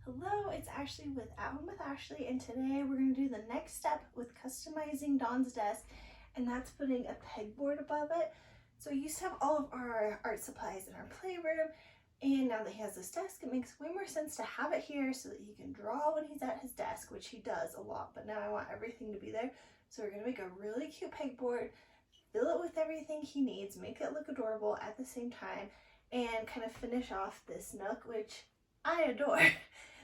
Hello, it's Ashley with At Home with Ashley, and today we're going to do the next step with customizing Dawn's desk, and that's putting a pegboard above it. So we used to have all of our art supplies in our playroom, and now that he has this desk, it makes way more sense to have it here so that he can draw when he's at his desk, which he does a lot, but now I want everything to be there. So we're going to make a really cute pegboard, fill it with everything he needs, make it look adorable at the same time, and kind of finish off this nook, which I adore.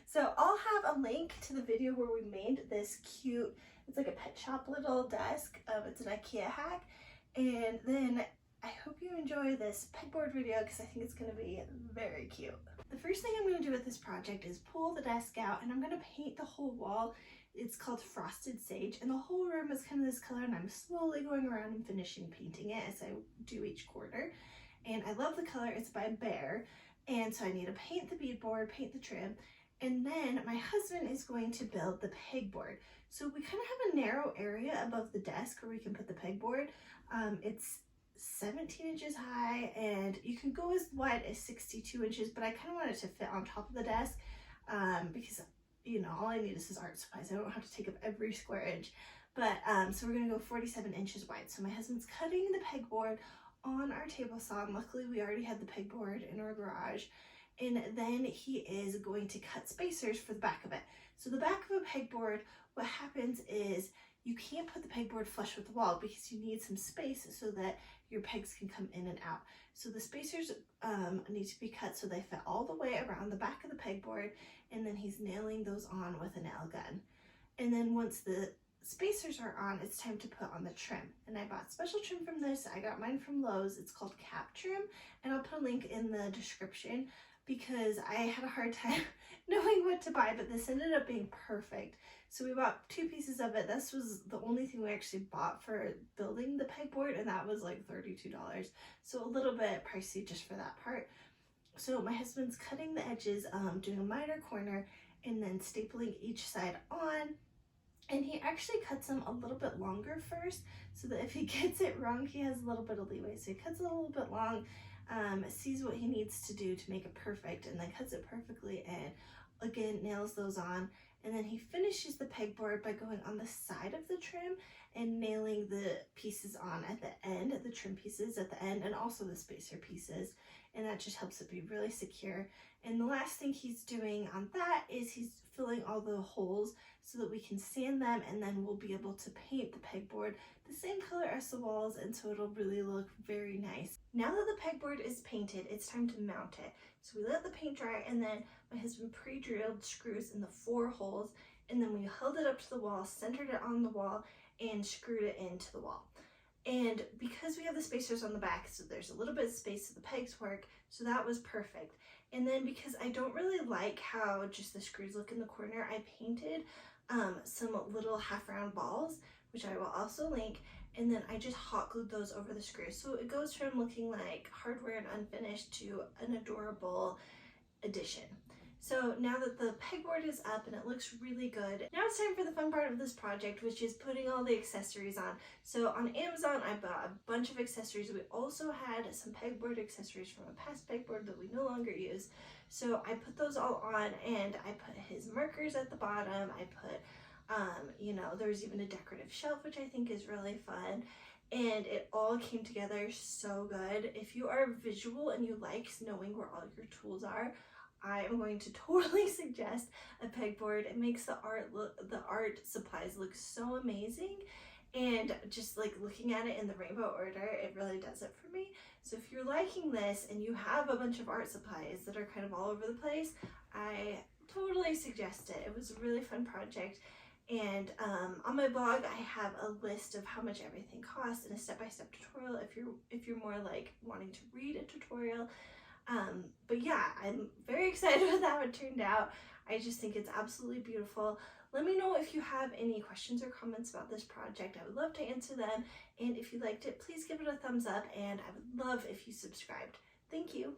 So I'll have a link to the video where we made this cute, it's like a pet shop little desk. It's an IKEA hack. And then I hope you enjoy this pegboard video because I think it's going to be very cute. The first thing I'm going to do with this project is pull the desk out, and I'm going to paint the whole wall. It's called Frosted Sage, and the whole room is kind of this color, and I'm slowly going around and finishing painting it as I do each corner. And I love the color. It's by Bear. And so I need to paint the beadboard, paint the trim, and then my husband is going to build the pegboard. So we kind of have a narrow area above the desk where we can put the pegboard. It's 17 inches high, and you can go as wide as 62 inches, but I kind of want it to fit on top of the desk because, you know, all I need is his art supplies. I don't have to take up every square inch. But so we're going to go 47 inches wide. So my husband's cutting the pegboard on our table saw, and luckily we already had the pegboard in our garage. And then he is going to cut spacers for the back of it. So the back of a pegboard, what happens is you can't put the pegboard flush with the wall because you need some space so that your pegs can come in and out. So the spacers need to be cut so they fit all the way around the back of the pegboard, and then he's nailing those on with a nail gun. And then once the spacers are on, it's time to put on the trim. And I bought special trim from this. I got mine from Lowe's. It's called Cap Trim, and I'll put a link in the description because I had a hard time knowing what to buy, but this ended up being perfect. So we bought 2 pieces of it. This was the only thing we actually bought for building the pegboard, and that was like $32. So a little bit pricey just for that part. So my husband's cutting the edges, doing a miter corner, and then stapling each side on. And he actually cuts them a little bit longer first so that if he gets it wrong, he has a little bit of leeway. So he cuts it a little bit long, sees what he needs to do to make it perfect, and then cuts it perfectly, and again nails those on. And then he finishes the pegboard by going on the side of the trim and nailing the pieces on at the end, the trim pieces at the end, and also the spacer pieces. And that just helps it be really secure. And the last thing he's doing on that is he's filling all the holes so that we can sand them, and then we'll be able to paint the pegboard the same color as the walls, and so it'll really look very nice. Now that the pegboard is painted, it's time to mount it. So we let the paint dry, and then my husband pre-drilled screws in the 4 holes, and then we held it up to the wall, centered it on the wall, and screwed it into the wall. And because we have the spacers on the back, so there's a little bit of space so the pegs work, so that was perfect. And then because I don't really like how just the screws look in the corner, I painted some little half-round balls, which I will also link, and then I just hot glued those over the screws. So it goes from looking like hardware and unfinished to an adorable addition. So now that the pegboard is up and it looks really good, now it's time for the fun part of this project, which is putting all the accessories on. So on Amazon, I bought a bunch of accessories. We also had some pegboard accessories from a past pegboard that we no longer use. So I put those all on, and I put his markers at the bottom. I put, you know, there's even a decorative shelf, which I think is really fun. And it all came together so good. If you are visual and you like knowing where all your tools are, I am going to totally suggest a pegboard. It makes the art supplies look so amazing, and just like looking at it in the rainbow order, it really does it for me. So if you're liking this and you have a bunch of art supplies that are kind of all over the place, I totally suggest it. It was a really fun project. And on my blog, I have a list of how much everything costs and a step-by-step tutorial if you're more like wanting to read a tutorial. But yeah, I'm very excited with how it turned out. I just think it's absolutely beautiful. Let me know if you have any questions or comments about this project. I would love to answer them. And if you liked it, please give it a thumbs up, and I would love if you subscribed. Thank you.